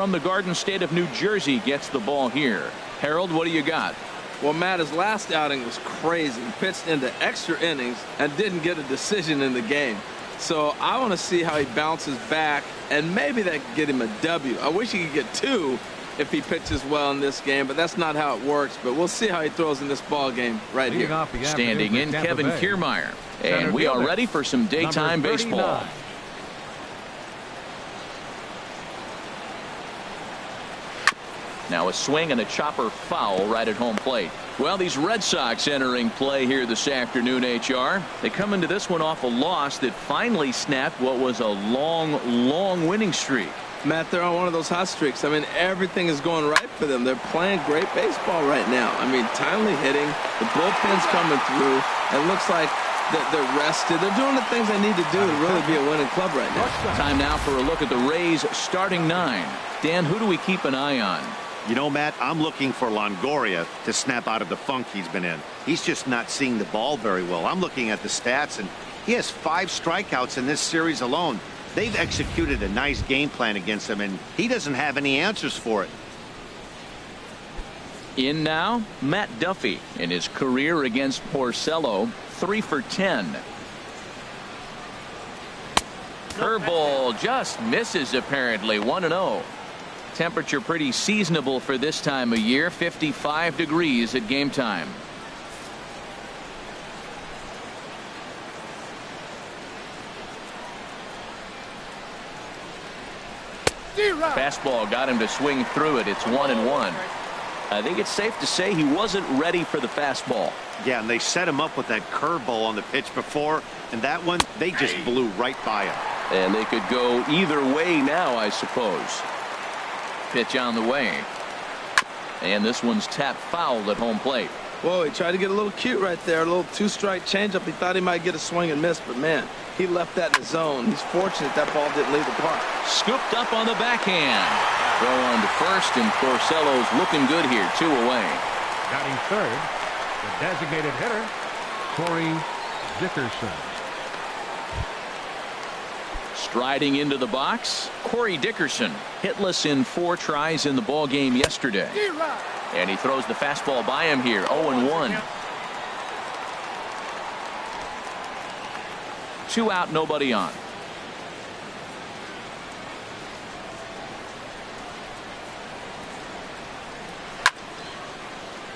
From the Garden State of New Jersey gets the ball here. Harold, what do you got? Well, Matt, his last outing was crazy. He pitched into extra innings and didn't get a decision in the game. So I want to see how he bounces back, and maybe that could get him a W. I wish he could get 2 if he pitches well in this game, but that's not how it works. But we'll see how he throws in this ball game right here. Standing in, Kevin Kiermaier. And we are ready for some daytime baseball. Now a swing and a chopper foul right at home plate. Well, these Red Sox entering play here this afternoon, HR. They come into this one off a loss that finally snapped what was a long winning streak. Matt, they're on one of those hot streaks. I mean, everything is going right for them. They're playing great baseball right now. I mean, timely hitting. The bullpen's coming through. It looks like they're rested. They're doing the things they need to do to really be a winning club right now. Time now for a look at the Rays starting 9. Dan, who do we keep an eye on? You know, Matt, I'm looking for Longoria to snap out of the funk he's been in. He's just not seeing the ball very well. I'm looking at the stats, and he has 5 strikeouts in this series alone. They've executed a nice game plan against him, and he doesn't have any answers for it. In now, Matt Duffy. In his career against Porcello, 3 for 10. Curveball just misses apparently. 1-0. Temperature pretty seasonable for this time of year. 55 degrees at game time. Fastball got him to swing through it. It's 1-1. I think it's safe to say he wasn't ready for the fastball. Yeah, and they set him up with that curveball on the pitch before, and that one they just blew right by him. And they could go either way now, I suppose. Pitch on the way. And this one's tapped foul at home plate. Whoa, he tried to get a little cute right there. A little 2-strike changeup. He thought he might get a swing and miss, but man, he left that in the zone. He's fortunate that ball didn't leave the park. Scooped up on the backhand. Throw on to first, and Porcello's looking good here. 2 away. Batting third, the designated hitter, Corey Dickerson. Striding into the box, Corey Dickerson, hitless in 4 tries in the ball game yesterday. And he throws the fastball by him here. 0-1. 2 out, nobody on.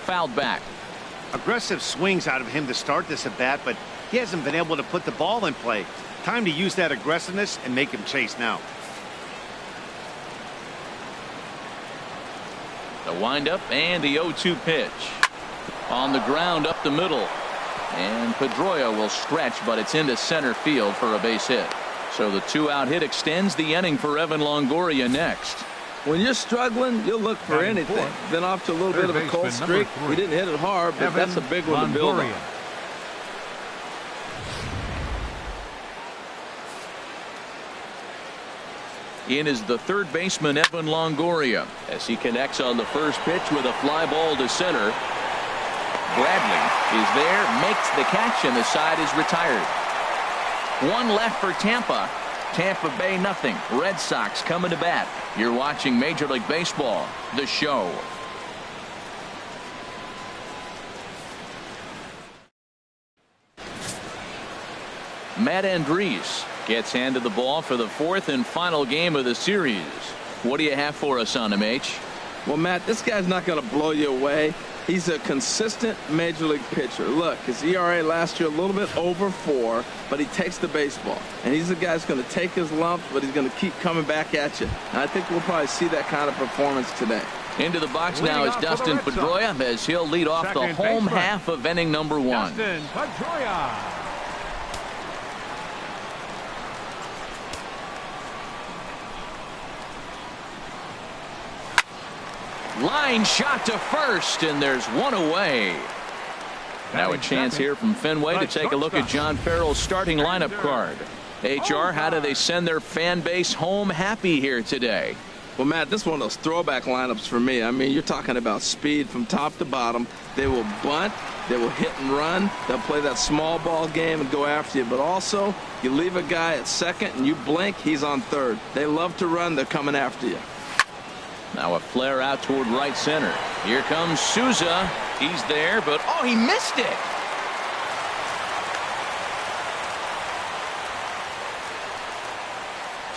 Fouled back. Aggressive swings out of him to start this at bat, but he hasn't been able to put the ball in play. Time to use that aggressiveness and make him chase now. The windup and the 0-2 pitch. On the ground up the middle. And Pedroia will stretch, but it's into center field for a base hit. So the 2-out hit extends the inning for Evan Longoria next. When you're struggling, you'll look for anything. Been off to a little bit of a cold streak. He didn't hit it hard, but that's a big one to build on. In is the third baseman, Evan Longoria, as he connects on the first pitch with a fly ball to center. Bradley is there, makes the catch, and the side is retired. 1 left for Tampa. Tampa Bay nothing. Red Sox coming to bat. You're watching Major League Baseball, the show. Matt Andriese gets handed the ball for the 4th and final game of the series. What do you have for us on him, H? Well, Matt, this guy's not going to blow you away. He's a consistent major league pitcher. Look, his ERA last year a little bit over 4, but he takes the baseball. And he's the guy that's going to take his lumps, but he's going to keep coming back at you. And I think we'll probably see that kind of performance today. Into the box now is Dustin Pedroia, as he'll lead off the home half of inning number 1. Dustin Pedroia. Line shot to first, and there's 1 away. Now a chance here from Fenway to take a look at John Farrell's starting lineup card. HR, how do they send their fan base home happy here today? Well, Matt, this is one of those throwback lineups for me. I mean, you're talking about speed from top to bottom. They will bunt. They will hit and run. They'll play that small ball game and go after you. But also, you leave a guy at second and you blink, he's on third. They love to run. They're coming after you. Now a flare out toward right center. Here comes Souza. He's there, but oh, he missed it.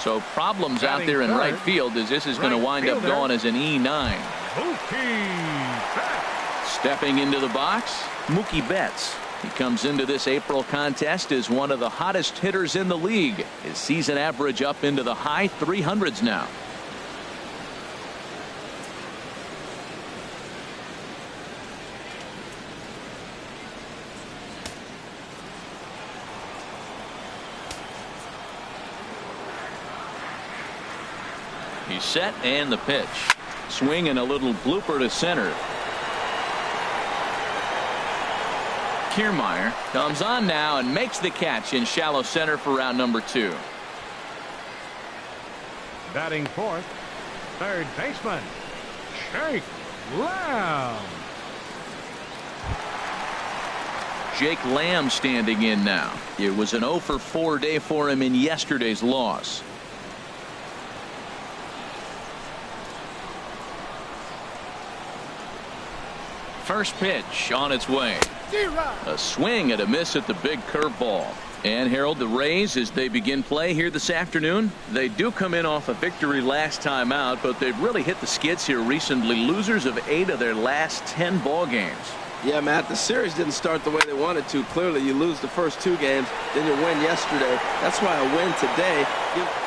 So problems out there in right field as this is going to wind up going as an E9. Stepping into the box, Mookie Betts. He comes into this April contest as one of the hottest hitters in the league. His season average up into the high 300s now. He's set and the pitch. Swing and a little blooper to center. Kiermaier comes on now and makes the catch in shallow center for round number 2. Batting fourth, third baseman, Jake Lamb. Jake Lamb standing in now. It was an 0 for 4 day for him in yesterday's loss. First pitch on its way. A swing and a miss at the big curveball. And Harold, the Rays, as they begin play here this afternoon, they do come in off a victory last time out, but they've really hit the skids here recently. Losers of 8 of their last 10 ball games. Yeah, Matt, the series didn't start the way they wanted to. Clearly, you lose the first 2 games, then you win yesterday. That's why a win today.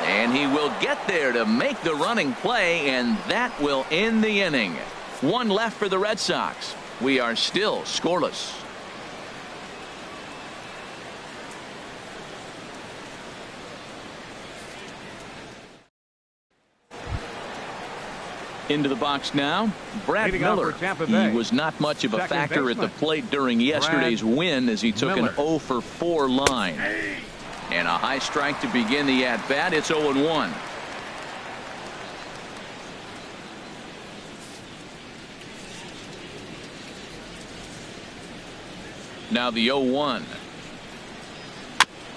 And he will get there to make the running play, and that will end the inning. 1 left for the Red Sox. We are still scoreless. Into the box now, Brad Miller. He was not much of a factor at the plate during yesterday's win as he took an 0 for 4 line. And a high strike to begin the at-bat. It's 0-1. Now the 0-1.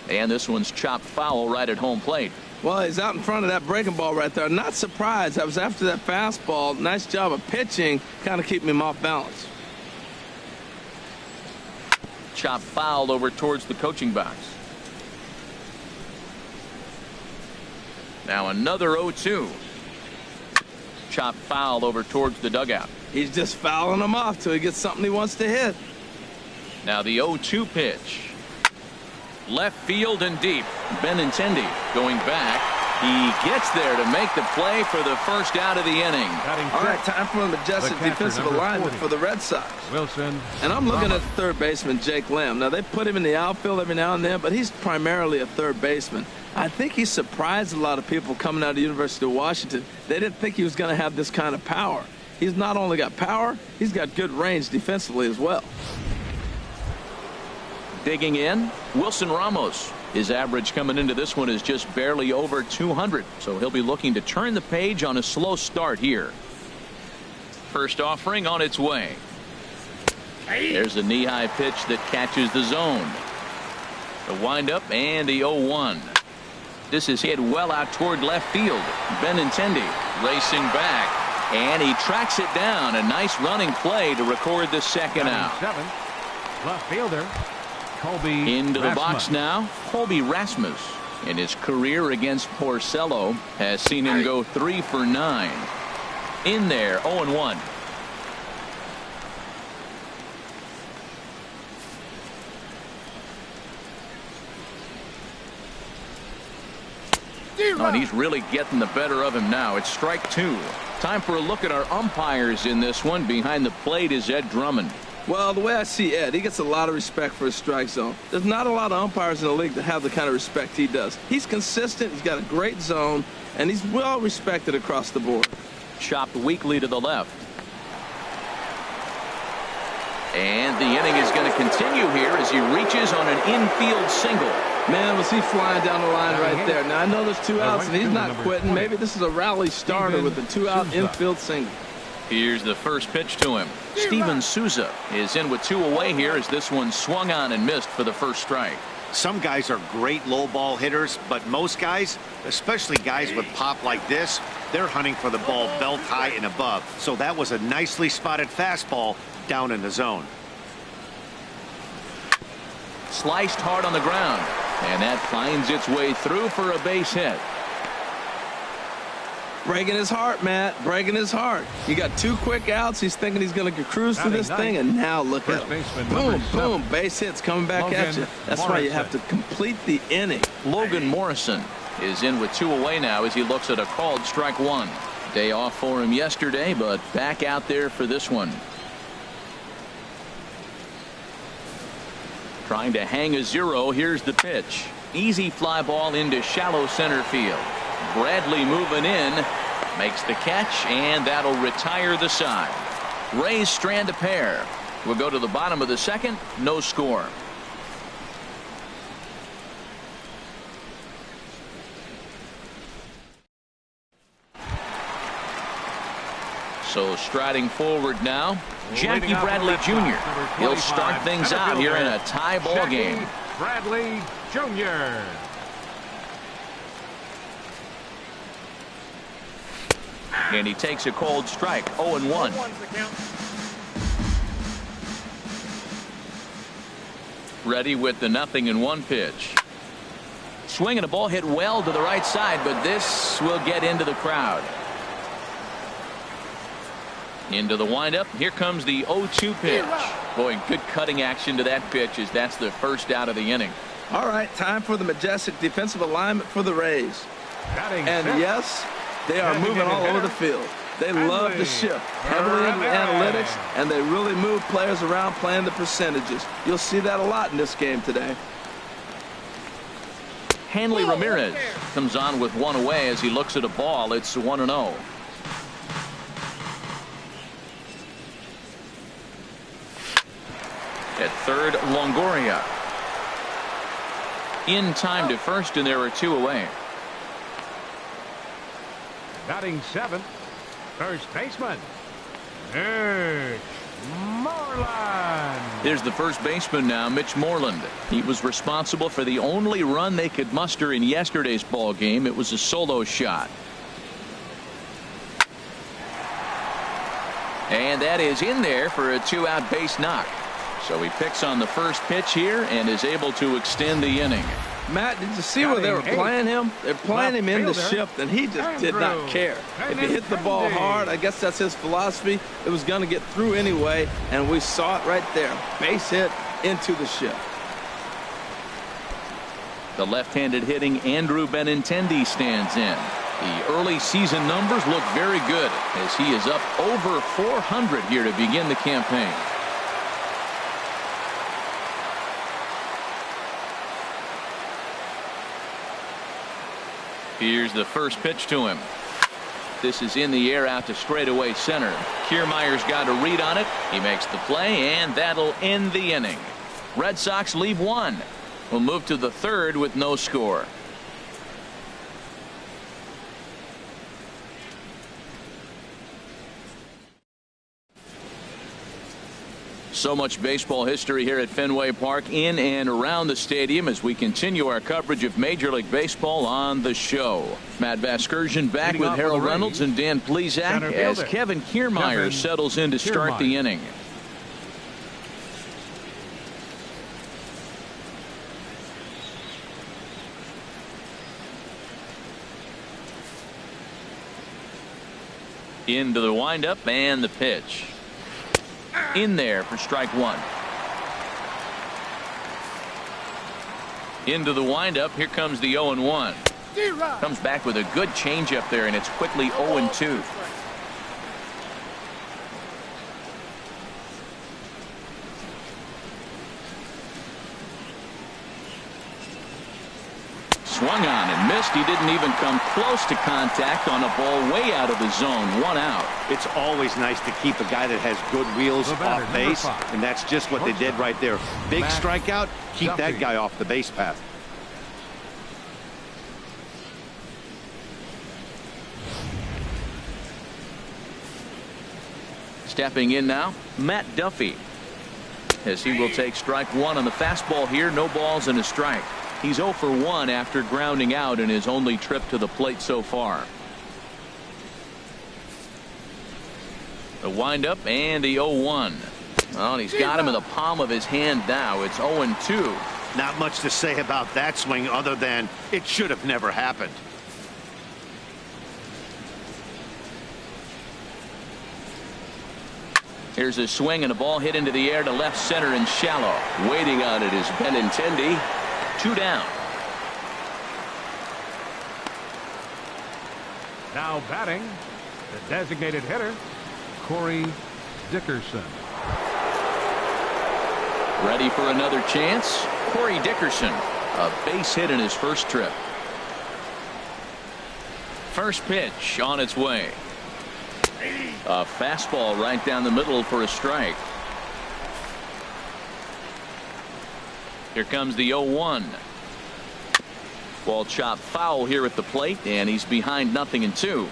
And this one's chopped foul right at home plate. Well, he's out in front of that breaking ball right there. Not surprised. I was after that fastball. Nice job of pitching, kind of keeping him off balance. Chopped foul over towards the coaching box. Now another 0-2. Chopped foul over towards the dugout. He's just fouling him off till he gets something he wants to hit. Now the 0-2 pitch. Left field and deep. Benintendi going back. He gets there to make the play for the first out of the inning. All right, time for a majestic defensive alignment for the Red Sox. Wilson. And I'm looking at third baseman Jake Lamb. Now, they put him in the outfield every now and then, but he's primarily a third baseman. I think he surprised a lot of people coming out of the University of Washington. They didn't think he was going to have this kind of power. He's not only got power, he's got good range defensively as well. Digging in, Wilson Ramos. His average coming into this one is just barely over 200, so he'll be looking to turn the page on a slow start here. First offering on its way. There's a knee-high pitch that catches the zone. The windup and the 0-1. This is hit well out toward left field. Benintendi racing back, and he tracks it down. A nice running play to record the second out. 7, left fielder. Into the box now, Colby Rasmus. In his career against Porcello has seen him go 3 for 9. In there, 0-1. Oh, and he's really getting the better of him now. It's strike 2. Time for a look at our umpires in this one. Behind the plate is Ed Drummond. Well, the way I see Ed, he gets a lot of respect for his strike zone. There's not a lot of umpires in the league that have the kind of respect he does. He's consistent, he's got a great zone, and he's well respected across the board. Chopped weakly to the left. And the inning is going to continue here as he reaches on an infield single. Man, was he flying down the line right there. Now, I know there's 2 outs, and he's not quitting. Maybe this is a rally starter with a 2-out infield single. Here's the first pitch to him. Steven Souza is in with 2 away here as this one swung on and missed for the first strike. Some guys are great low ball hitters, but most guys, especially guys with pop like this, They're hunting for the ball belt high and above. So that was a nicely spotted fastball down in the zone. Sliced hard on the ground, and that finds its way through for a base hit. Breaking his heart, Matt. Breaking his heart. You got 2 quick outs. He's thinking he's going to cruise through this thing, and now look at him. Boom, boom. Base hits coming back at you. That's why you have to complete the inning. Logan Morrison is in with 2 away now as he looks at a called strike 1. Day off for him yesterday, but back out there for this one. Trying to hang a 0. Here's the pitch. Easy fly ball into shallow center field. Bradley moving in, makes the catch, and that'll retire the side. Rays strand a pair. We'll go to the bottom of the second. No score. So striding forward now, Jackie Bradley Jr. He'll start things out here in a tie ball game. Bradley Jr. And he takes a cold strike, 0-1. Ready with the 0-1 pitch. Swinging a ball hit well to the right side, but this will get into the crowd. Into the windup. Here comes the 0-2 pitch. Boy, good cutting action to that pitch as that's the first out of the inning. All right, time for the majestic defensive alignment for the Rays. And yes, they are moving all over the field. They love to shift heavily into analytics, and they really move players around playing the percentages. You'll see that a lot in this game today. Hanley Ramirez comes on with 1 away as he looks at a ball. It's 1-0. At third, Longoria. In time to first, and there are 2 away. Batting 7th, first baseman, Mitch Moreland. Here's the first baseman now, Mitch Moreland. He was responsible for the only run they could muster in yesterday's ball game. It was a solo shot. And that is in there for a 2-out base knock. So he picks on the first pitch here and is able to extend the inning. Matt, did you see where they were playing him? They're playing him in the shift, and he just did not care. If he hit the ball hard, I guess that's his philosophy. It was going to get through anyway, and we saw it right there. Base hit into the shift. The left-handed hitting Andrew Benintendi stands in. The early season numbers look very good as he is up over 400 here to begin the campaign. Here's the first pitch to him. This is in the air out to straightaway center. Kiermaier's got a read on it. He makes the play, and that'll end the inning. Red Sox leave 1. We'll move to the third with no score. So much baseball history here at Fenway Park in and around the stadium as we continue our coverage of Major League Baseball on the show. Matt Vasgersian back with Harold Reynolds and Dan Plesac as Kevin Kiermaier settles in to start the inning. Into the windup and the pitch. In there for strike 1. Into the windup. Here comes the 0-1. Comes back with a good changeup there, and it's quickly 0-2. Swung on and missed. He didn't even come close to contact on a ball way out of the zone. 1 out. It's always nice to keep a guy that has good wheels off base, and that's just what they did right there. Big strikeout, keep that guy off the base path. Stepping in now, Matt Duffy, as he will take strike 1 on the fastball here. No balls and a strike. He's 0 for 1 after grounding out in his only trip to the plate so far. The windup and the 0-1. Well, he's got him in the palm of his hand now. It's 0-2. Not much to say about that swing other than it should have never happened. Here's a swing and a ball hit into the air to left center and shallow. Waiting on it is Benintendi. 2 down. Now batting, the designated hitter, Corey Dickerson. Ready for another chance. Corey Dickerson, a base hit in his first trip. First pitch on its way. A fastball right down the middle for a strike. Here comes the 0-1. Ball chopped foul here at the plate, and he's behind 0-2.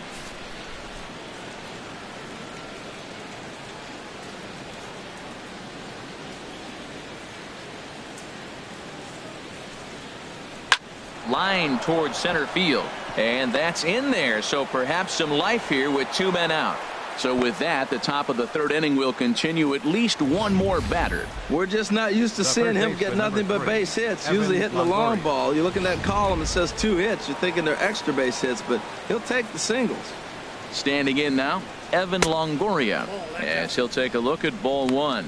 Line towards center field, and that's in there, so perhaps some life here with 2 men out. So with that, the top of the 3rd inning will continue. At least one more batter. We're just not used to seeing him get nothing but base hits. Usually hitting the long ball. You look in that column, it says 2 hits. You're thinking they're extra base hits, but he'll take the singles. Standing in now, Evan Longoria, as he'll take a look at ball 1.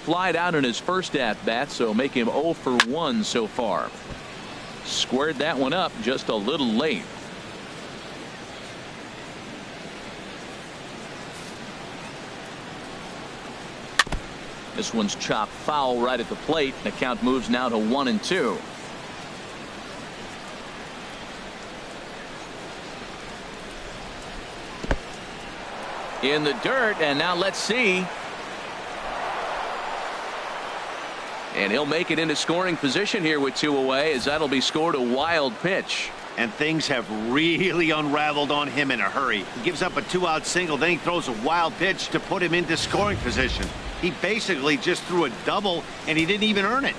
Flied out in his first at-bat, so make him 0 for 1 so far. Squared that one up just a little late. This one's chopped foul right at the plate. The count moves now to 1-2. In the dirt, and now let's see. And he'll make it into scoring position here with 2 away, as that'll be scored a wild pitch. And things have really unraveled on him in a hurry. He gives up a 2-out single, then he throws a wild pitch to put him into scoring position. He basically just threw a double, and he didn't even earn it.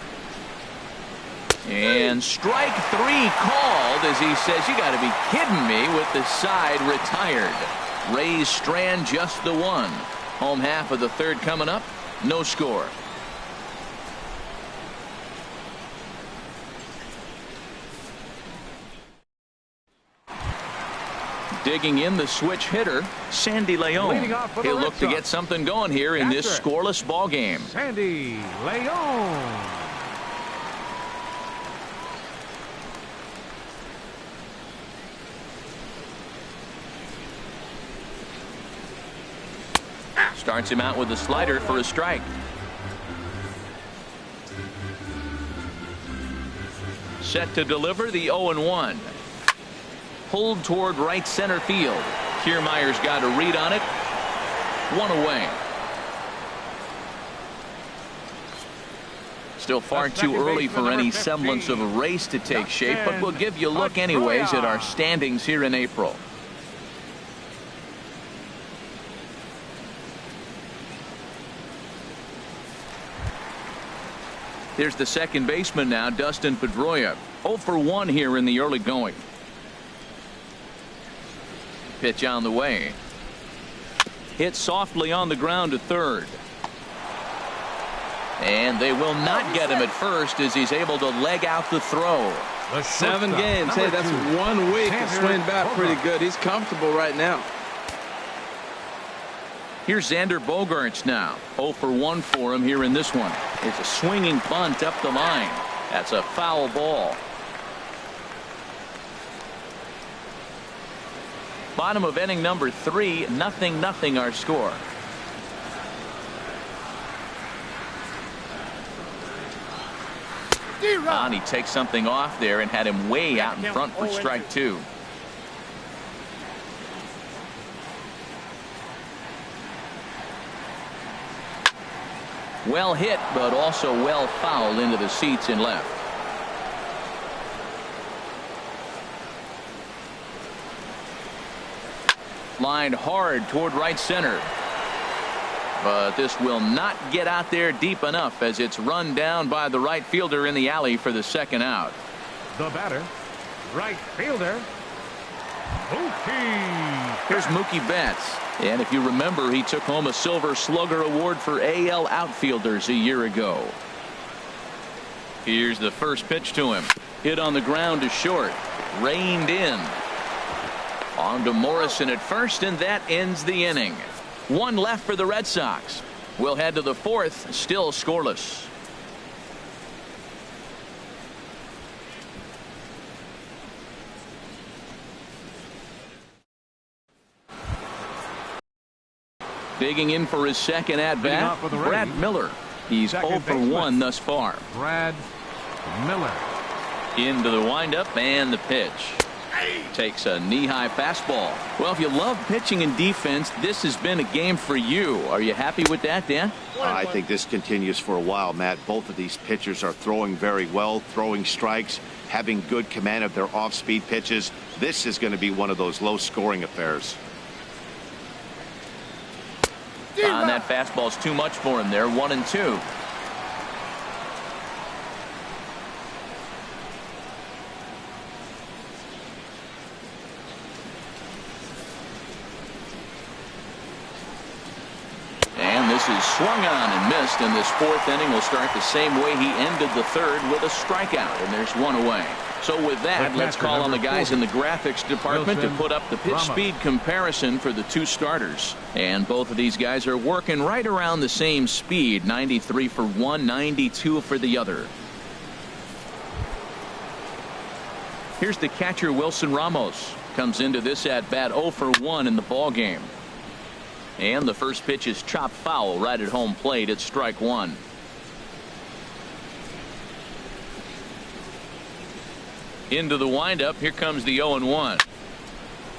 And strike 3 called, as he says, you got to be kidding me, with the side retired. Rays strand just the 1. Home half of the 3rd coming up. No score. Digging in the switch hitter, Sandy Leon. He'll look to get something going here in this scoreless ball game. Sandy Leon. Starts him out with a slider for a strike. Set to deliver the 0-1. Pulled toward right center field. Kiermaier's got a read on it. 1 away. Still far too early for any semblance of a race to take shape, but we'll give you a look anyways at our standings here in April. Here's the second baseman now, Dustin Pedroia. 0 for 1 here in the early going. Pitch on the way. Hit softly on the ground to third. And they will not get him at first as he's able to leg out the throw. 7 games. Hey, that's 1 week of swing bat pretty good. He's comfortable right now. Here's Xander Bogaerts now. 0 for 1 for him here in this one. It's a swinging bunt up the line. That's a foul ball. Bottom of inning number 3, 0-0 our score. And he takes something off there and had him way out in front for strike 2. Well hit, but also well fouled into the seats in left. Lined hard toward right center. But this will not get out there deep enough as it's run down by the right fielder in the alley for the second out. The batter, right fielder, Mookie. Here's Mookie Betts. And if you remember, he took home a Silver Slugger Award for AL outfielders a year ago. Here's the first pitch to him. Hit on the ground to short. Reined in. On to Morrison at first, and that ends the inning. One left for the Red Sox. We'll head to the fourth, still scoreless. Digging in for his second at-bat, Brad Miller. He's 0 for 1 thus far. Brad Miller. Into the windup and the pitch. Takes a knee-high fastball. Well, if you love pitching and defense, this has been a game for you. Are you happy with that, Dan? I think this continues for a while, Matt. Both of these pitchers are throwing very well, throwing strikes, having good command of their off-speed pitches. This is going to be one of those low-scoring affairs. And that fastball's too much for him there. 1-2. And this is swung on and missed, and this fourth inning will start the same way he ended the third, with a strikeout, and there's one away. So with that, let's call on the guys in the graphics department to put up the pitch speed comparison for the two starters. And both of these guys are working right around the same speed. 93 for one, 92 for the other. Here's the catcher, Wilson Ramos. Comes into this at bat 0 for 1 in the ball game. And the first pitch is chopped foul right at home plate. It's strike one. Into the windup. Here comes the 0-1.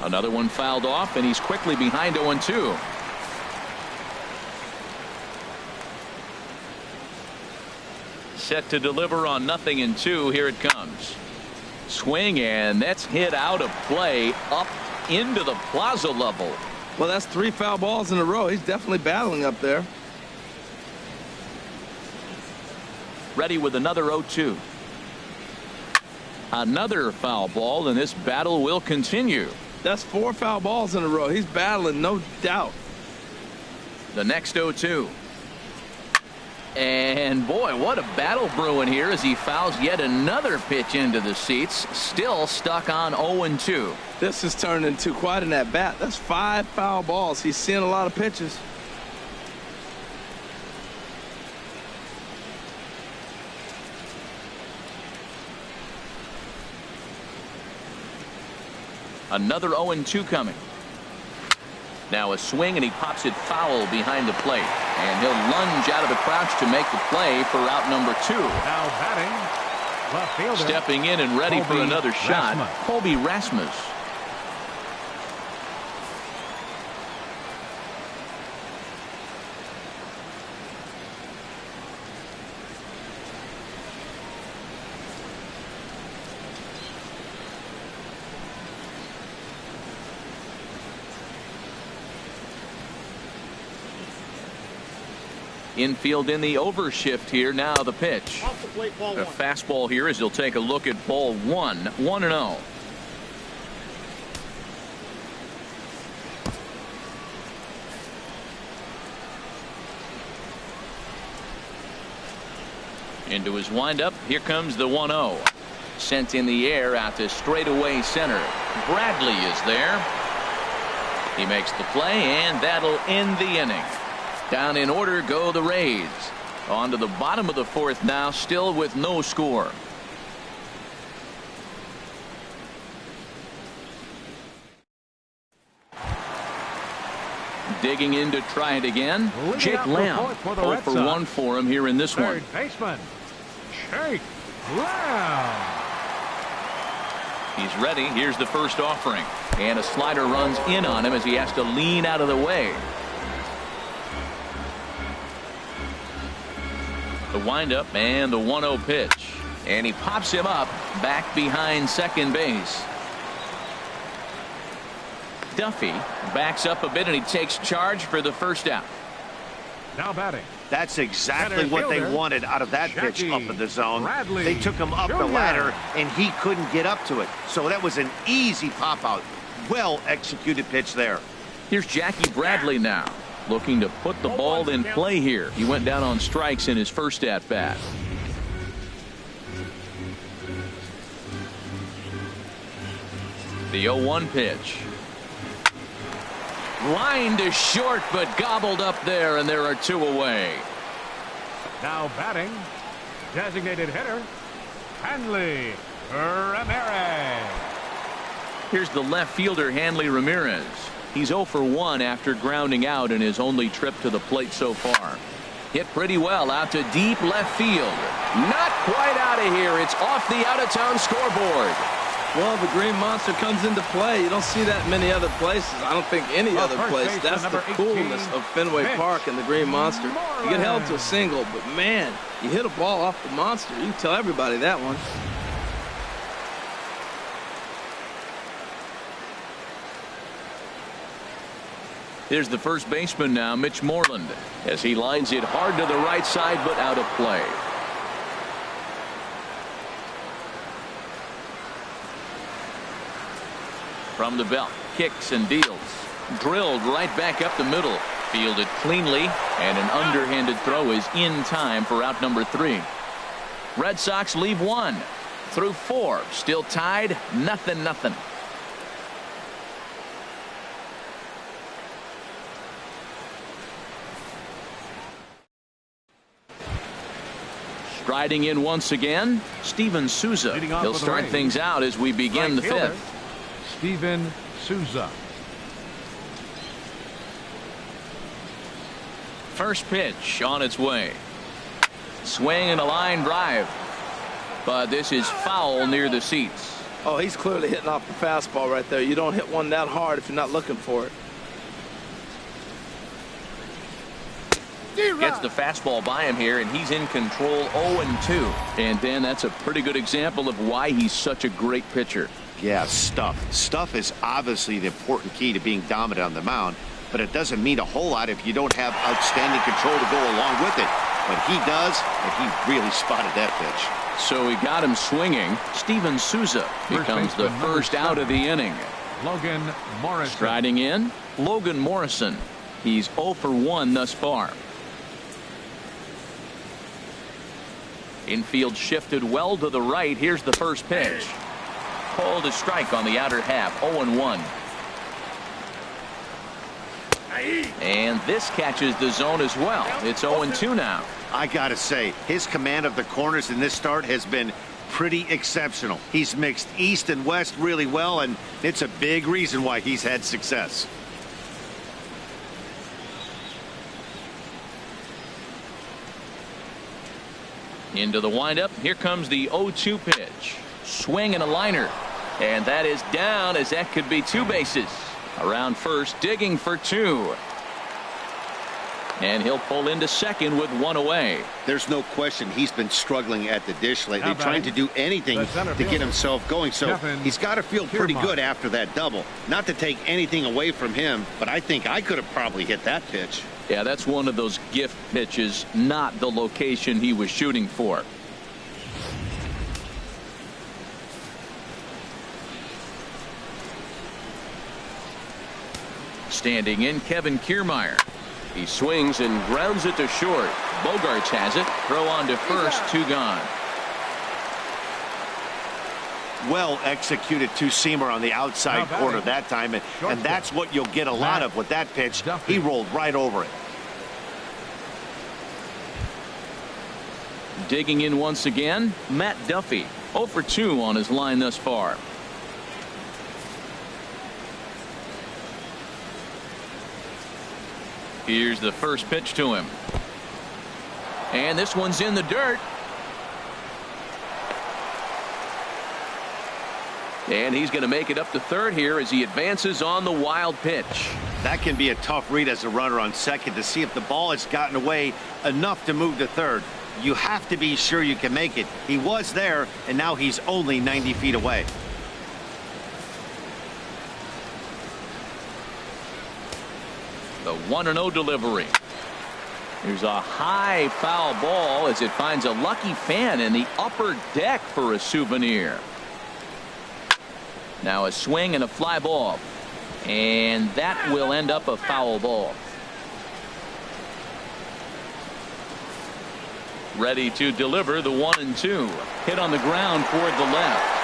Another one fouled off, and he's quickly behind 0-2. Set to deliver on 0-2. Here it comes. Swing, and that's hit out of play up into the plaza level. Well, that's 3 foul balls in a row. He's definitely battling up there. Ready with another 0-2. Another foul ball, and this battle will continue. That's 4 foul balls in a row. He's battling, no doubt. The next 0-2. And boy, what a battle brewing here as he fouls yet another pitch into the seats. Still stuck on 0-2. This has turned into quite an at-bat. That's 5 foul balls. He's seeing a lot of pitches. Another 0-2 coming. Now a swing, and he pops it foul behind the plate. And he'll lunge out of the crouch to make the play for out number 2. Now batting, left fielder. Stepping in and ready for another shot, Colby Rasmus. Infield in the overshift here. Now the pitch. Off the plate, ball a one. fastball here as he'll take a look at ball 1. 1-0. Into his windup. Here comes the 1-0. Sent in the air out to straightaway center. Bradley is there. He makes the play, and that'll end the inning. Down in order go the Rays. On to the bottom of the fourth now, still with no score. Digging in to try it again. Jake Lamb. 0 for 1 for him here in this one. Third baseman, Jake Lamb. He's ready. Here's the first offering. And a slider runs in on him as he has to lean out of the way. The windup and the 1-0 pitch. And he pops him up back behind second base. Duffy backs up a bit, and he takes charge for the first out. Now batting. That's exactly what they wanted out of that pitch up in the zone. Bradley They took him up the ladder, and he couldn't get up to it. So that was an easy pop out. Well executed pitch there. Here's Jackie Bradley now, looking to put the ball in play here. He went down on strikes in his first at bat. The 0-1 pitch. Line to short, but gobbled up there, and there are 2 away. Now batting, designated hitter, Hanley Ramirez. Here's the left fielder, Hanley Ramirez. He's 0 for 1 after grounding out in his only trip to the plate so far. Hit pretty well out to deep left field. Not quite out of here. It's off the out-of-town scoreboard. Well, the Green Monster comes into play. You don't see that many other places. I don't think any other place. That's the coolness of Fenway Park and the Green Monster. You get held to a single, but man, you hit a ball off the Monster. You can tell everybody that one. Here's the first baseman now, Mitch Moreland, as he lines it hard to the right side, but out of play. From the belt, kicks and deals. Drilled right back up the middle. Fielded cleanly, and an underhanded throw is in time for out number 3. Red Sox leave 1 through 4. Still tied, 0-0. Striding in once again, Steven Souza. He'll start things out as we begin the 5th. Steven Souza. First pitch on its way. Swing and a line drive. But this is foul near the seats. Oh, he's clearly hitting off the fastball right there. You don't hit one that hard if you're not looking for it. Gets the fastball by him here, and he's in control 0-2. And Dan, that's a pretty good example of why he's such a great pitcher. Yeah, stuff. Stuff is obviously the important key to being dominant on the mound, but it doesn't mean a whole lot if you don't have outstanding control to go along with it. But he does, and he really spotted that pitch. So he got him swinging. Steven Souza becomes the first out of the inning. Logan Morrison. Striding in, Logan Morrison. He's 0 for 1 thus far. Infield shifted well to the right. Here's the first pitch. Called a strike on the outer half. 0-1. And this catches the zone as well. It's 0-2 now. I gotta say, his command of the corners in this start has been pretty exceptional. He's mixed east and west really well, and it's a big reason why he's had success. Into the windup. Here comes the 0-2 pitch. Swing and a liner. And that is down, as that could be 2 bases. Around first, digging for 2. And he'll pull into second with 1 away. There's no question he's been struggling at the dish lately, trying to do anything to get himself going. So he's got to feel pretty good after that double. Not to take anything away from him, but I think I could have probably hit that pitch. Yeah, that's one of those gift pitches, not the location he was shooting for. Standing in, Kevin Kiermaier. He swings and grounds it to short. Bogarts has it. Throw on to first, 2 gone. Well executed two-seamer on the outside corner that time, and that's what you'll get a lot of with that pitch. He rolled right over it. Digging in once again, Matt Duffy. 0 for 2 on his line thus far. Here's the first pitch to him. And this one's in the dirt. And he's going to make it up to third here as he advances on the wild pitch. That can be a tough read as a runner on second to see if the ball has gotten away enough to move to third. You have to be sure you can make it. He was there, and now he's only 90 feet away. The 1-0 delivery. Here's a high foul ball as it finds a lucky fan in the upper deck for a souvenir. Now a swing and a fly ball. And that will end up a foul ball. Ready to deliver the 1-2. Hit on the ground toward the left.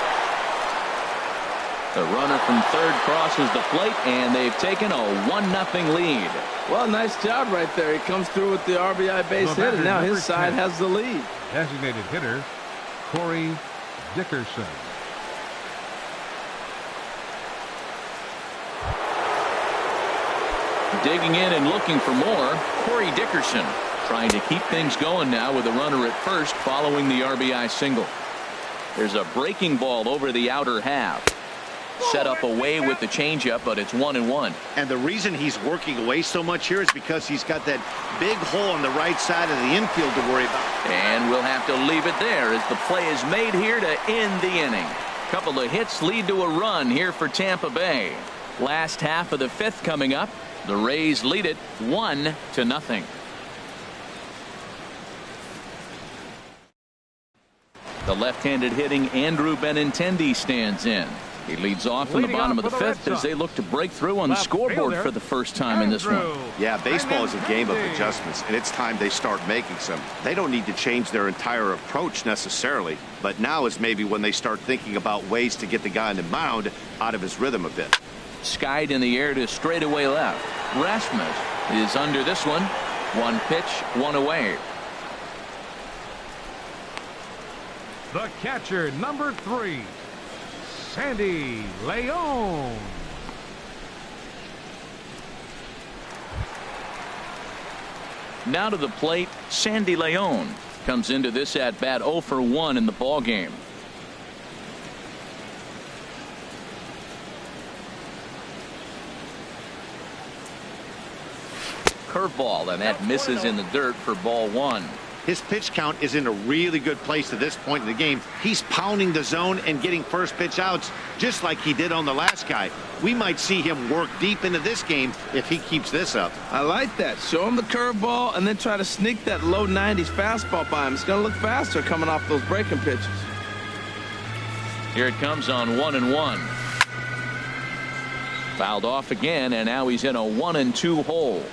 The runner from third crosses the plate, and they've taken a 1-0 lead. Well, nice job right there. He comes through with the RBI base hit, and now his side has the lead. Designated hitter, Corey Dickerson. Digging in and looking for more, Corey Dickerson trying to keep things going now with a runner at first following the RBI single. There's a breaking ball over the outer half. Set up away with the changeup, but it's 1-1. And the reason he's working away so much here is because he's got that big hole on the right side of the infield to worry about. And we'll have to leave it there as the play is made here to end the inning. Couple of hits lead to a run here for Tampa Bay. Last half of the fifth coming up. The Rays lead it 1-0. The left-handed hitting Andrew Benintendi stands in. He leads off in the bottom of the fifth as they look to break through on the scoreboard for the first time in this one. Yeah, baseball is a game of adjustments, and it's time they start making some. They don't need to change their entire approach necessarily, but now is maybe when they start thinking about ways to get the guy on the mound out of his rhythm a bit. Skied in the air to straightaway left. Rasmus is under this one. One pitch, one away. The catcher, number 3, Sandy Leon. Now to the plate, Sandy Leon comes into this at bat 0 for 1 in the ball game. Curveball, and that misses in the dirt for ball 1. His pitch count is in a really good place at this point in the game. He's pounding the zone and getting first pitch outs just like he did on the last guy. We might see him work deep into this game if he keeps this up. I like that. Show him the curveball and then try to sneak that low 90s fastball by him. It's going to look faster coming off those breaking pitches. Here it comes on 1-1. Fouled off again, and now he's in a 1-2 hole.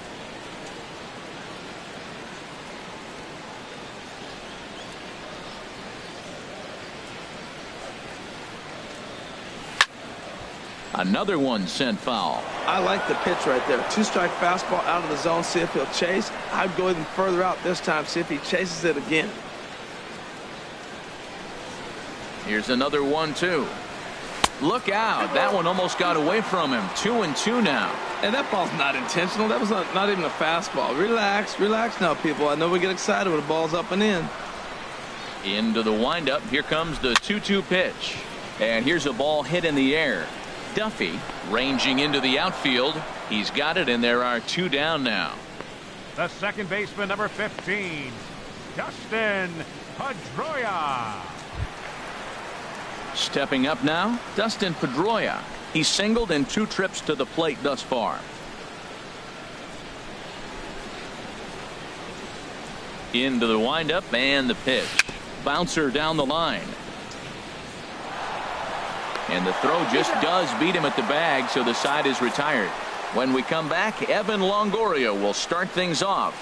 Another one sent foul. I like the pitch right there. 2-strike fastball out of the zone. See if he'll chase. I'd go even further out this time. See if he chases it again. Here's another 1-2. Look out. That one almost got away from him. 2-2 now. And that ball's not intentional. That was not even a fastball. Relax. Relax now, people. I know we get excited when the ball's up and in. Into the windup. Here comes the 2-2 pitch. And here's a ball hit in the air. Duffy ranging into the outfield. He's got it, and there are 2 down now. The second baseman, number 15, Dustin Pedroia. Stepping up now, Dustin Pedroia. He's singled in 2 trips to the plate thus far. Into the windup and the pitch. Bouncer down the line. And the throw just does beat him at the bag, so the side is retired. When we come back, Evan Longoria will start things off.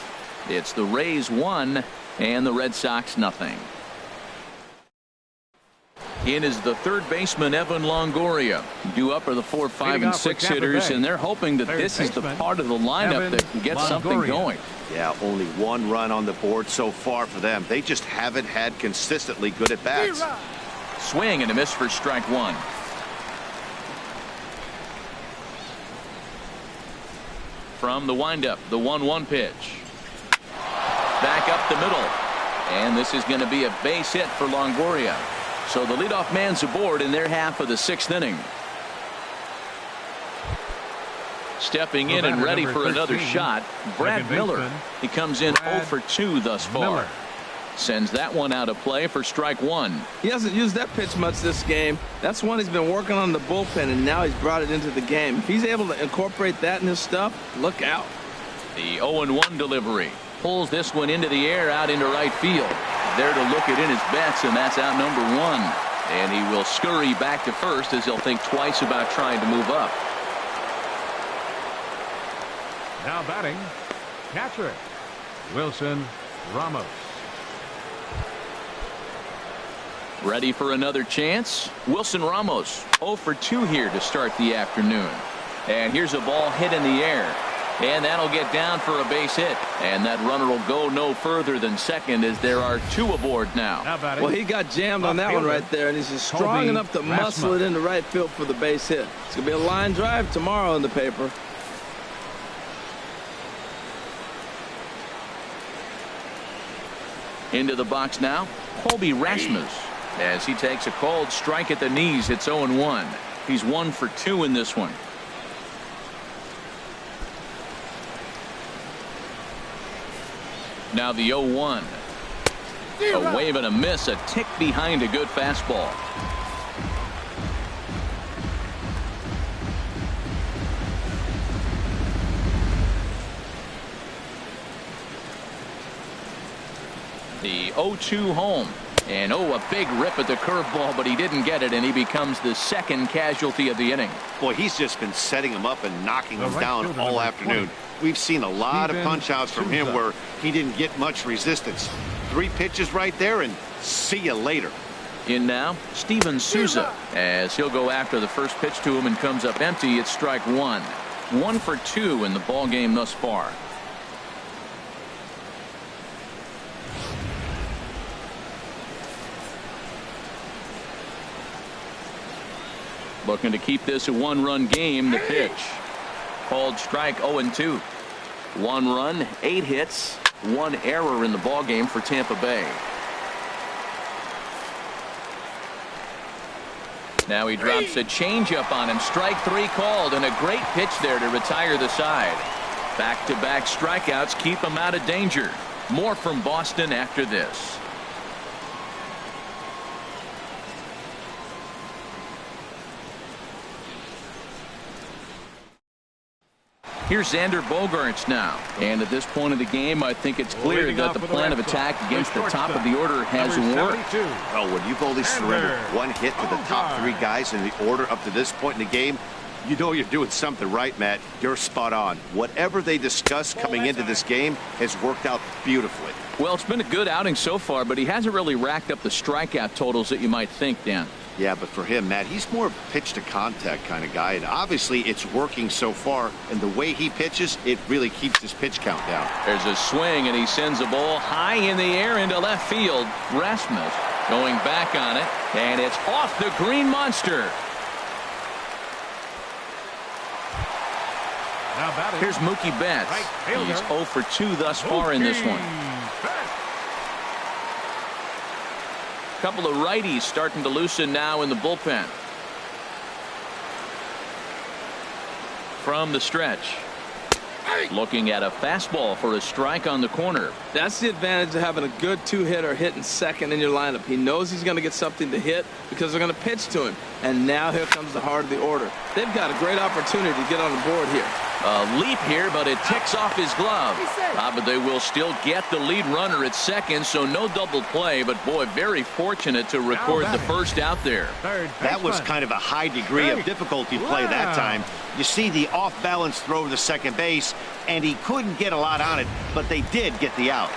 It's the Rays 1 and the Red Sox nothing. In is the third baseman, Evan Longoria. Due up are the 4, 5, and 6 hitters, and they're hoping that this is the part of the lineup that can get something going. Yeah, only 1 run on the board so far for them. They just haven't had consistently good at bats. Swing and a miss for strike 1. From the windup, the 1-1 pitch. Back up the middle. And this is going to be a base hit for Longoria. So the leadoff man's aboard in their half of the 6th inning. Stepping in and ready for another shot, Brad Miller. He comes in 0 for 2 thus far. Sends that one out of play for strike 1. He hasn't used that pitch much this game. That's one he's been working on in the bullpen, and now he's brought it into the game. If he's able to incorporate that in his stuff, look out. The 0-1 delivery. Pulls this one into the air out into right field. There to look it in his bets, and that's out number 1. And he will scurry back to first as he'll think twice about trying to move up. Now batting, catcher, Wilson Ramos. Ready for another chance? Wilson Ramos 0 for 2 here to start the afternoon. And here's a ball hit in the air. And that'll get down for a base hit. And that runner will go no further than second as there are 2 aboard now. Well, he got jammed on that one right there, and he's just strong enough to muscle it into right field for the base hit. It's going to be a line drive tomorrow in the paper. Into the box now, Colby Rasmus. As he takes a cold strike at the knees, it's 0-1. He's 1 for 2 in this one. Now the 0-1. A wave and a miss, a tick behind a good fastball. The 0-2 home. And a big rip at the curveball, but he didn't get it, and he becomes the second casualty of the inning. Boy, he's just been setting him up and knocking him down all afternoon. We've seen a lot of punch-outs from him where he didn't get much resistance. 3 pitches right there, and see you later. In now, Steven Souza, as he'll go after the first pitch to him and comes up empty. It's strike 1. 1 for 2 in the ball game thus far. Looking to keep this a 1-run game. The pitch. Called strike 0-2. 1 run, 8 hits, 1 error in the ball game for Tampa Bay. Now he drops a changeup on him. Strike 3 called, and a great pitch there to retire the side. Back-to-back strikeouts keep him out of danger. More from Boston after this. Here's Xander Bogaerts now. And at this point of the game, I think it's clear that the plan of attack against the top of the order has worked. Well, when you've only surrendered 1 hit to the top 3 guys in the order up to this point in the game, you know you're doing something right, Matt. You're spot on. Whatever they discussed coming into this game has worked out beautifully. Well, it's been a good outing so far, but he hasn't really racked up the strikeout totals that you might think, Dan. Yeah, but for him, Matt, he's more of a pitch-to-contact kind of guy, and obviously it's working so far, and the way he pitches, it really keeps his pitch count down. There's a swing, and he sends a ball high in the air into left field. Rasmus going back on it, and it's off the green monster. Here's Mookie Betts. He's 0 for 2 thus far in this one. Couple of righties starting to loosen now in the bullpen. From the stretch. Looking at a fastball for a strike on the corner. That's the advantage of having a good 2-hitter hitting second in your lineup. He knows he's going to get something to hit because they're going to pitch to him. And now here comes the heart of the order. They've got a great opportunity to get on the board here. A leap here, but it ticks off his glove. But they will still get the lead runner at second, so no double play. But, boy, very fortunate to record the first out there. That was kind of a high degree of difficulty play that time. You see the off-balance throw to second base, and he couldn't get a lot on it, but they did get the out.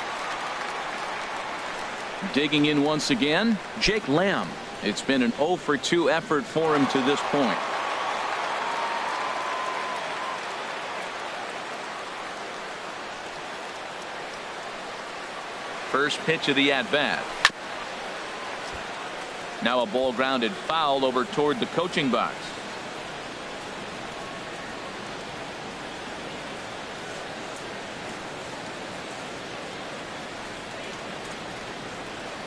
Digging in once again, Jake Lamb. It's been an 0 for 2 effort for him to this point. First pitch of the at-bat. Now a ball grounded foul over toward the coaching box.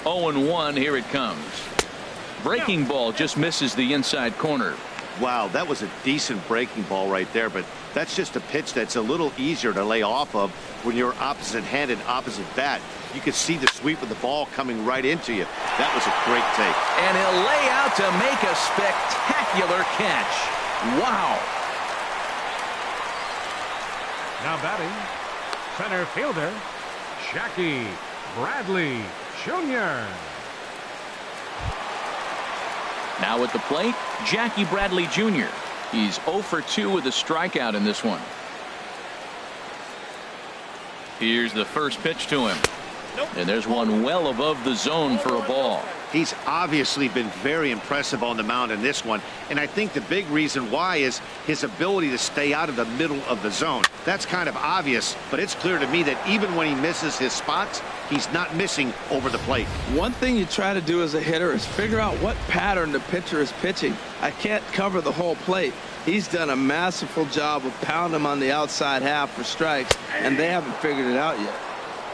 Oh and 1, here it comes. Breaking ball just misses the inside corner. Wow, that was a decent breaking ball right there, but that's just a pitch that's a little easier to lay off of when you're opposite-handed, opposite bat. You could see the sweep of the ball coming right into you. That was a great take. And he'll lay out to make a spectacular catch. Wow. Now batting, center fielder, Jackie Bradley Jr. Now at the plate, Jackie Bradley Jr. He's 0 for 2 with a strikeout in this one. Here's the first pitch to him. And there's one well above the zone for a ball. He's obviously been very impressive on the mound in this one, and I think the big reason why is his ability to stay out of the middle of the zone. That's kind of obvious, but it's clear to me that even when he misses his spots, he's not missing over the plate. One thing you try to do as a hitter is figure out what pattern the pitcher is pitching. I can't cover the whole plate. He's done a masterful job of pounding him on the outside half for strikes, and they haven't figured it out yet.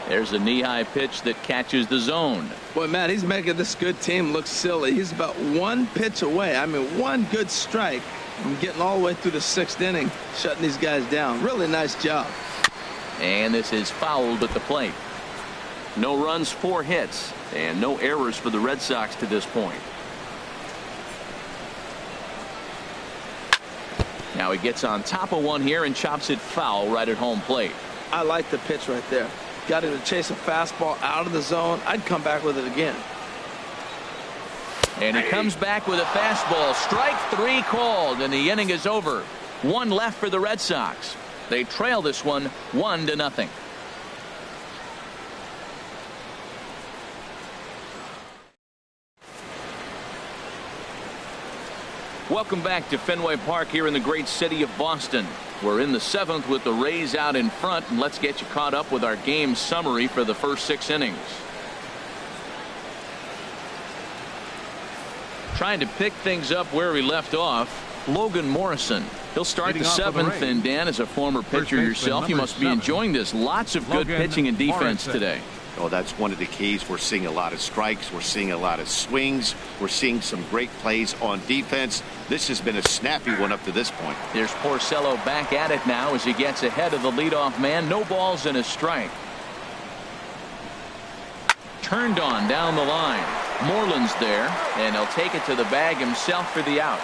There's a knee-high pitch that catches the zone. Boy, Matt, he's making this good team look silly. He's about one pitch away. I mean, one good strike from getting all the way through the 6th inning, shutting these guys down. Really nice job. And this is fouled at the plate. No runs, 4 hits, and no errors for the Red Sox to this point. Now he gets on top of one here and chops it foul right at home plate. I like the pitch right there. Got him to chase a fastball out of the zone. I'd come back with it again. And he comes back with a fastball. Strike 3 called, and the inning is over. 1 left for the Red Sox. They trail this one 1-0. Welcome back to Fenway Park here in the great city of Boston. We're in the 7th with the Rays out in front, and let's get you caught up with our game summary for the first 6 innings. Trying to pick things up where we left off, Logan Morrison. He'll start the 7th, and Dan, as a former pitcher yourself, you must be enjoying this. Lots of good pitching and defense today. Oh, that's one of the keys. We're seeing a lot of strikes. We're seeing a lot of swings. We're seeing some great plays on defense. This has been a snappy one up to this point. There's Porcello back at it now as he gets ahead of the leadoff man. No balls and a strike. Turned on down the line. Moreland's there, and he'll take it to the bag himself for the out.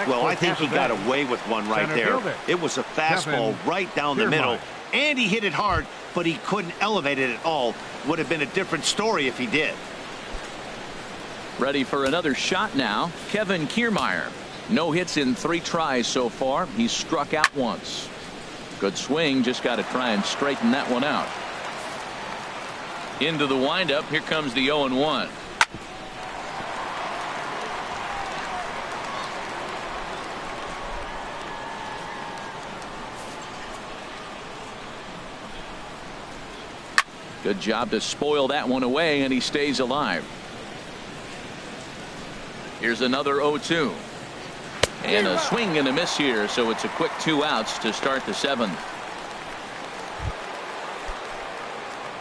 Well, I think he got away with one right there. It was a fastball right down the middle, and he hit it hard, but he couldn't elevate it at all. Would have been a different story if he did. Ready for another shot now, Kevin Kiermaier. No hits in 3 tries so far. He's struck out once. Good swing, just got to try and straighten that one out. Into the windup, here comes the 0-1. Good job to spoil that one away, and he stays alive. Here's another 0-2. And a swing and a miss here, so it's a quick 2 outs to start the 7th.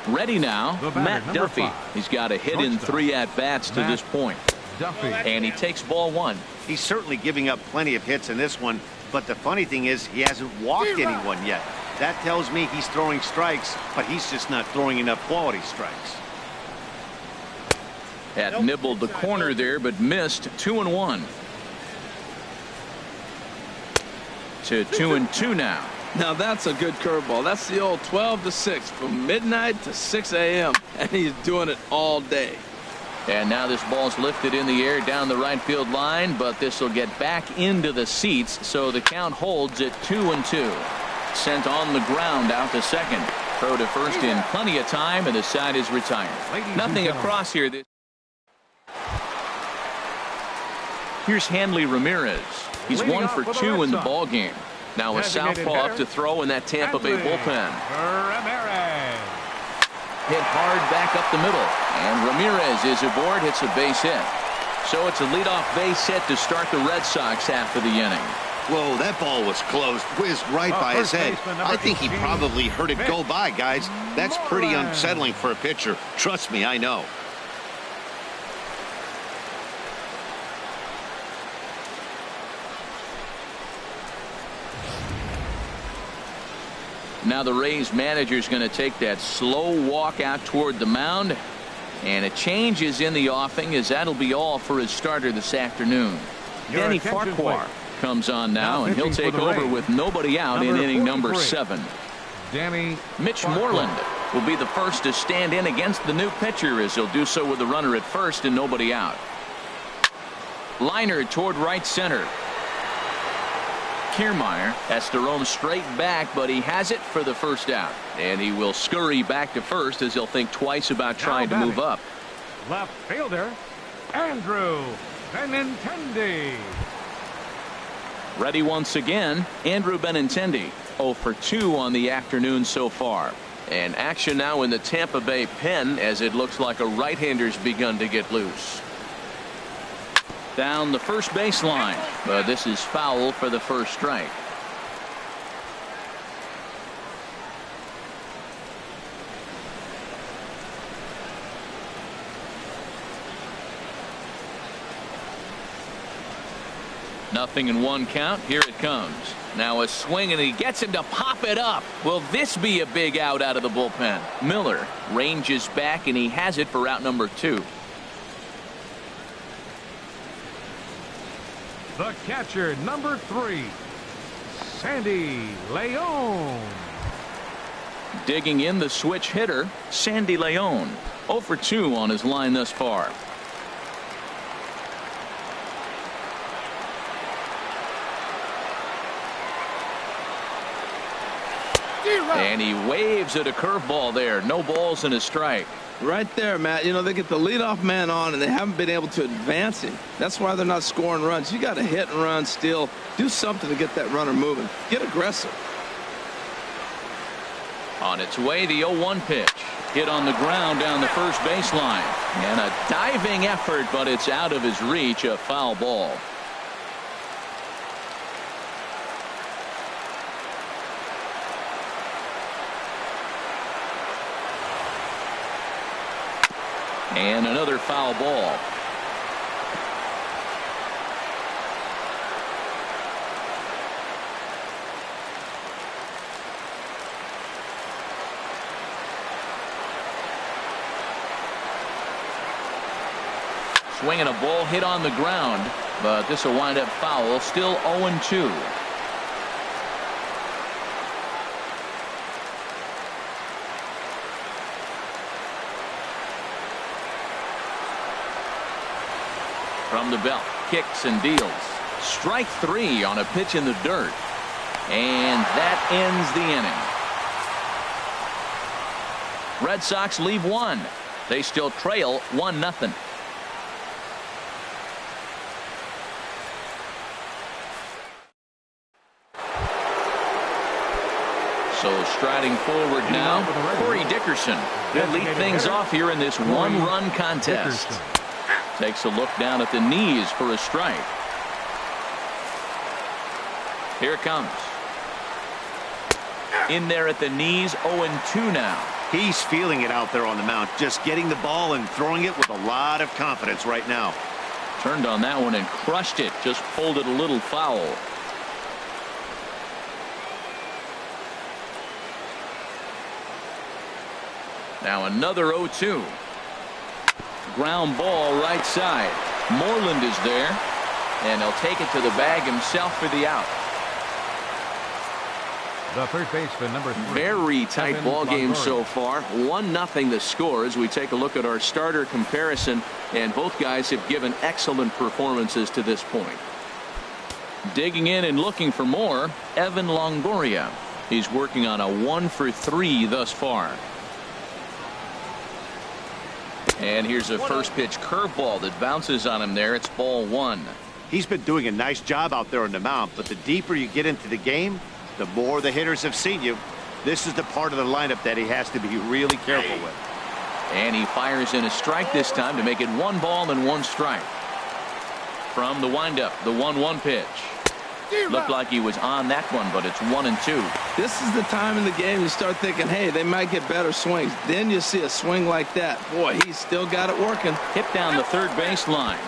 Ready now, Matt Duffy. 5. He's got a hit in 3 at-bats to this point. Duffy. And he takes ball 1. He's certainly giving up plenty of hits in this one, but the funny thing is he hasn't walked anyone yet. That tells me he's throwing strikes, but he's just not throwing enough quality strikes. Had nibbled the corner there, but missed. 2-1. To 2-2 now. Now that's a good curveball. That's the old 12-6 from midnight to 6 a.m. and he's doing it all day. And now this ball's lifted in the air down the right field line, but this will get back into the seats, so the count holds at 2-2. Sent on the ground out to second. Throw to first in plenty of time, and the side is retired. Nothing across here. Here's Hanley Ramirez. He's 1 for 2 in the ball game. Now a southpaw up to throw in that Tampa Bay bullpen. Ramirez. Hit hard back up the middle, and Ramirez is aboard, hits a base hit. So it's a leadoff base hit to start the Red Sox half of the inning. Whoa, that ball was close, whizzed right by his head. I think he probably heard it go by, guys. That's pretty unsettling for a pitcher. Trust me, I know. Now the Rays manager's going to take that slow walk out toward the mound, and a change is in the offing, as that'll be all for his starter this afternoon. Danny Farquhar comes on now, and he'll take over with nobody out in inning number 7. Mitch Moreland will be the first to stand in against the new pitcher, as he'll do so with the runner at first and nobody out. Liner toward right center. Kiermaier has to roam straight back, but he has it for the first out. And he will scurry back to first as he'll think twice about trying to move up. Left fielder, Andrew Benintendi. Ready once again, Andrew Benintendi. 0 for 2 on the afternoon so far. And action now in the Tampa Bay pen as it looks like a right-hander's begun to get loose. Down the first baseline, but this is foul for the first strike. Nothing in one count. Here it comes. Now a swing, and he gets him to pop it up. Will this be a big out of the bullpen? Miller ranges back, and he has it for out number 2. The catcher, number 3, Sandy Leon. Digging in the switch hitter, Sandy Leon. 0 for 2 on his line thus far. And he waves at a curveball there. No balls and a strike. Right there, Matt. You know, they get the leadoff man on, and they haven't been able to advance him. That's why they're not scoring runs. You got to hit and run, steal, do something to get that runner moving. Get aggressive. On its way, the 0-1 pitch. Hit on the ground down the first baseline. And a diving effort, but it's out of his reach. A foul ball. And another foul ball. Swinging a ball hit on the ground, but this will wind up foul. Still 0-2. From the belt, kicks and deals. Strike 3 on a pitch in the dirt. And that ends the inning. Red Sox leave 1. They still trail 1-0. So striding forward now, Corey Dickerson will lead things off here in this one-run contest. Takes a look down at the knees for a strike. Here it comes. In there at the knees, 0-2 now. He's feeling it out there on the mound, just getting the ball and throwing it with a lot of confidence right now. Turned on that one and crushed it. Just pulled it a little foul. Now another 0-2. Ground ball right side. Moreland is there, and he'll take it to the bag himself for the out. The third baseman, number 3. Very tight ball game so far. 1-0 the score as we take a look at our starter comparison, and both guys have given excellent performances to this point. Digging in and looking for more, Evan Longoria. He's working on a 1 for 3 thus far. And here's a first pitch curveball that bounces on him there. It's ball 1. He's been doing a nice job out there on the mound, but the deeper you get into the game, the more the hitters have seen you. This is the part of the lineup that he has to be really careful with. And he fires in a strike this time to make it 1 ball and 1 strike. From the windup, the 1-1 pitch. Looked like he was on that one, but it's 1-2. This is the time in the game you start thinking, hey, they might get better swings. Then you see a swing like that. Boy, he's still got it working. Hit down the third baseline.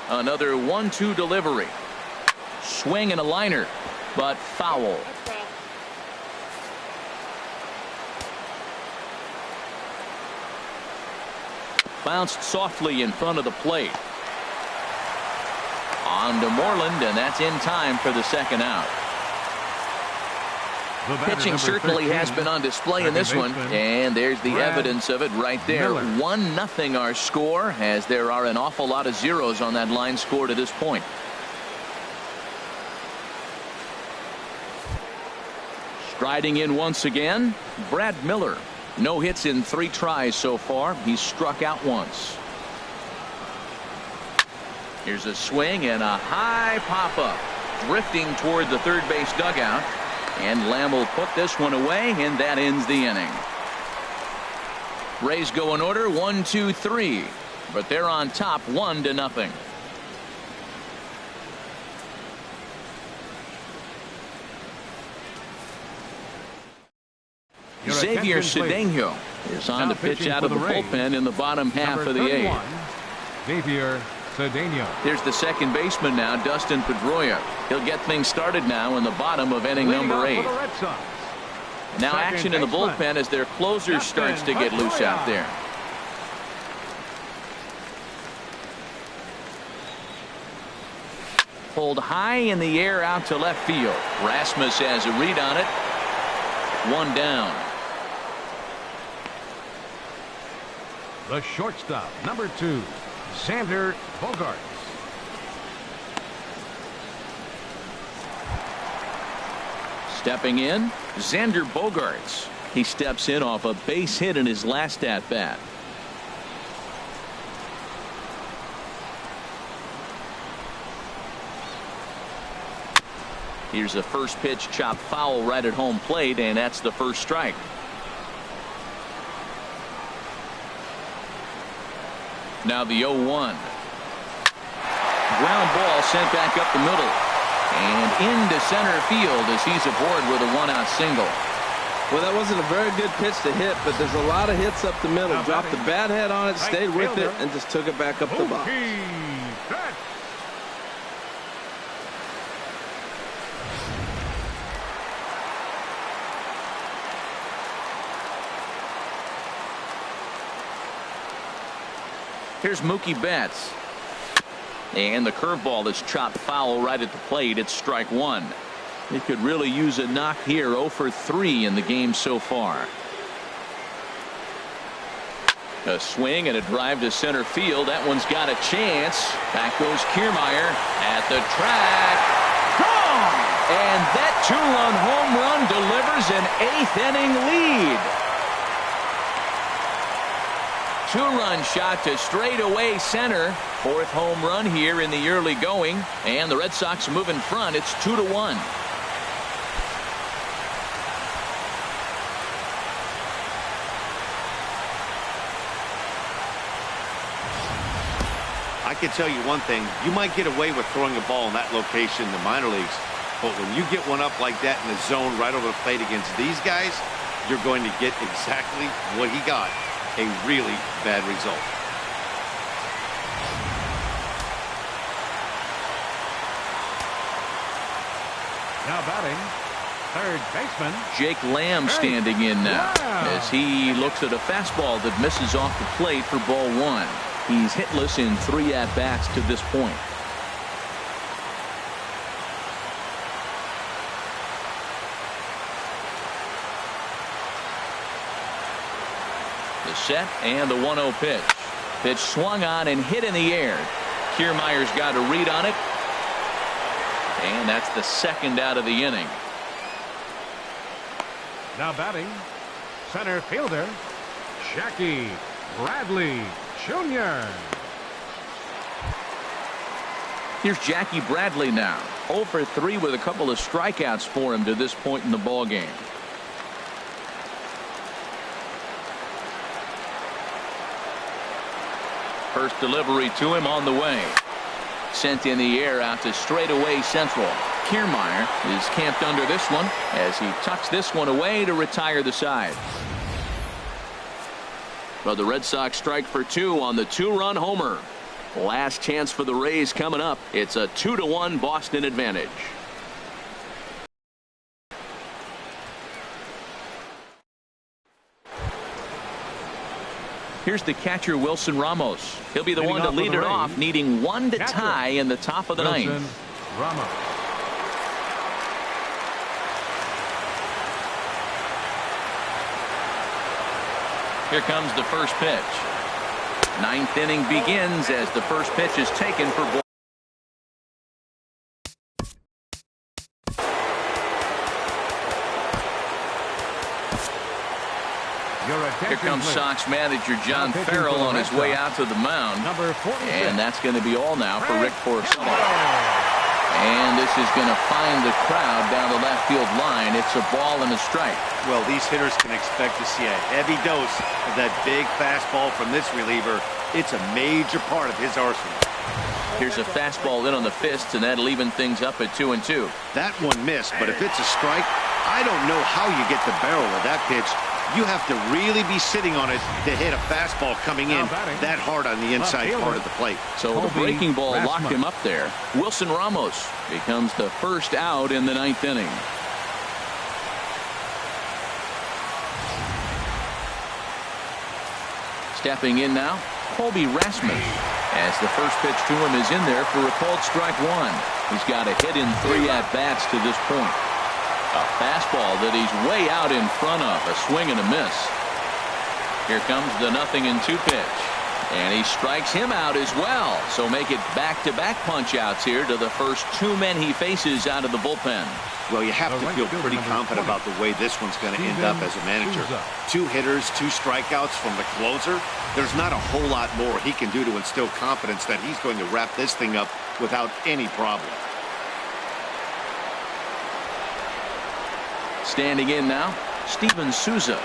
Another 1-2 delivery. Swing and a liner, but foul. Bounced softly in front of the plate. On to Moreland, and that's in time for the second out. Pitching certainly has been on display in this one, and there's the evidence of it right there. 1-0 our score, as there are an awful lot of zeros on that line score to this point. Striding in once again, Brad Miller. No hits in 3 tries so far. He's struck out once. Here's a swing and a high pop-up, drifting toward the third base dugout. And Lamb will put this one away, and that ends the inning. Rays go in order 1, 2, 3, but they're on top 1-0. Xavier Cedeno is on to pitch out of the bullpen in the bottom half of the 8th. Xavier Cedeno. Here's the second baseman now, Dustin Pedroia. He'll get things started now in the bottom of inning number 8. Now action in the bullpen as their closer starts to get loose out there. Pulled high in the air out to left field. Rasmus has a read on it. 1 down. The shortstop, number 2, Xander Bogaerts. Stepping in, Xander Bogaerts. He steps in off a base hit in his last at-bat. Here's a first pitch chopped foul right at home plate, and that's the first strike. Now the 0-1. Ground ball sent back up the middle and into center field as he's aboard with a 1-out single. Well, that wasn't a very good pitch to hit, but there's a lot of hits up the middle. Dropped the bat head on it, stayed with it, and just took it back up the box. Here's Mookie Betts. And the curveball is chopped foul right at the plate. It's strike 1. He could really use a knock here. 0 for 3 in the game so far. A swing and a drive to center field. That one's got a chance. Back goes Kiermaier at the track. Gone! And that 2-run home run delivers an 8th inning lead. 2-run shot to straightaway center. 4th home run here in the early going, and the Red Sox move in front. It's 2-1. I can tell you one thing. You might get away with throwing a ball in that location in the minor leagues, but when you get one up like that in the zone right over the plate against these guys, you're going to get exactly what he got. A really bad result. Now batting, third baseman Jake Lamb standing in now as he looks at a fastball that misses off the plate for ball 1. He's hitless in 3 at-bats to this point. The set and the 1-0 pitch. Pitch swung on and hit in the air. Kiermaier's got a read on it. And that's the 2nd out of the inning. Now batting, center fielder Jackie Bradley Jr. Here's Jackie Bradley now. 0 for 3 with a couple of strikeouts for him to this point in the ball game. First delivery to him on the way. Sent in the air out to straightaway central. Kiermaier is camped under this one as he tucks this one away to retire the side. But the Red Sox strike for 2 on the 2-run homer. Last chance for the Rays coming up. It's a 2-1 Boston advantage. Here's the catcher, Wilson Ramos. He'll be the one to lead it off, needing 1 to tie in the top of the 9th. Ramos. Here comes the first pitch. Ninth inning begins as the first pitch is taken for ball. Here comes Sox manager John Farrell on his way out to the mound. And that's going to be all now for Rick Porcello. And this is going to find the crowd down the left field line. It's a ball and a strike. Well, these hitters can expect to see a heavy dose of that big fastball from this reliever. It's a major part of his arsenal. Here's a fastball in on the fists, and that'll even things up at 2-2. That one missed, but if it's a strike, I don't know how you get the barrel of that pitch. You have to really be sitting on it to hit a fastball coming in that hard on the inside part of the plate. So the breaking ball locked him up there. Wilson Ramos becomes the first out in the ninth inning. Stepping in now, Colby Rasmus, as the first pitch to him is in there for a called strike one. He's got a hit in 3 at-bats to this point. A fastball that he's way out in front of. A swing and a miss. Here comes the 0-2 pitch. And he strikes him out as well. So make it back-to-back punch-outs here to the first 2 men he faces out of the bullpen. Well, you have to feel pretty confident about the way this one's going to end up as a manager. 2 hitters, 2 strikeouts from the closer. There's not a whole lot more he can do to instill confidence that he's going to wrap this thing up without any problem. Standing in now, Steven Souza.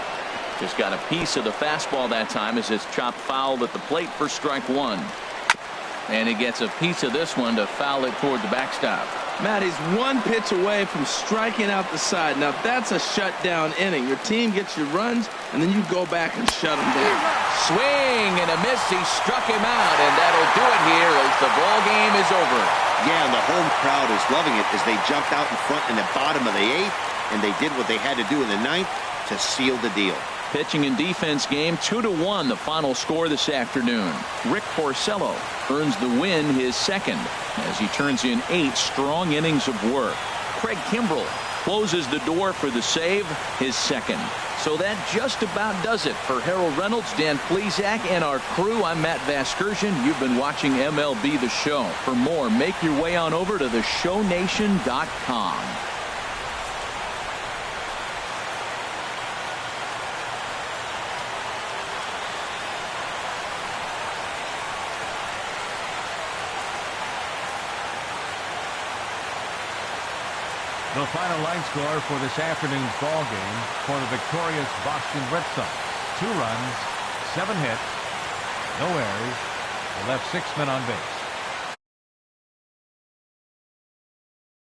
Just got a piece of the fastball that time as it's chopped foul at the plate for strike one. And he gets a piece of this one to foul it toward the backstop. Matt, he's 1 pitch away from striking out the side. Now, that's a shutdown inning. Your team gets your runs, and then you go back and shut them down. Swing and a miss. He struck him out, and that'll do it here as the ball game is over. Yeah, and the home crowd is loving it as they jumped out in front in the bottom of the 8th, and they did what they had to do in the 9th to seal the deal. Pitching and defense game 2-1 the final score this afternoon. Rick Porcello earns the win, his second, as he turns in 8 strong innings of work. Craig Kimbrell closes the door for the save, his second. So that just about does it for Harold Reynolds, Dan Plesac, and our crew. I'm Matt Vasgersian. You've been watching MLB The Show. For more, make your way on over to theshownation.com. The final line score for this afternoon's ball game for the victorious Boston Red Sox: 2 runs, 7 hits, no errors, they left 6 men on base.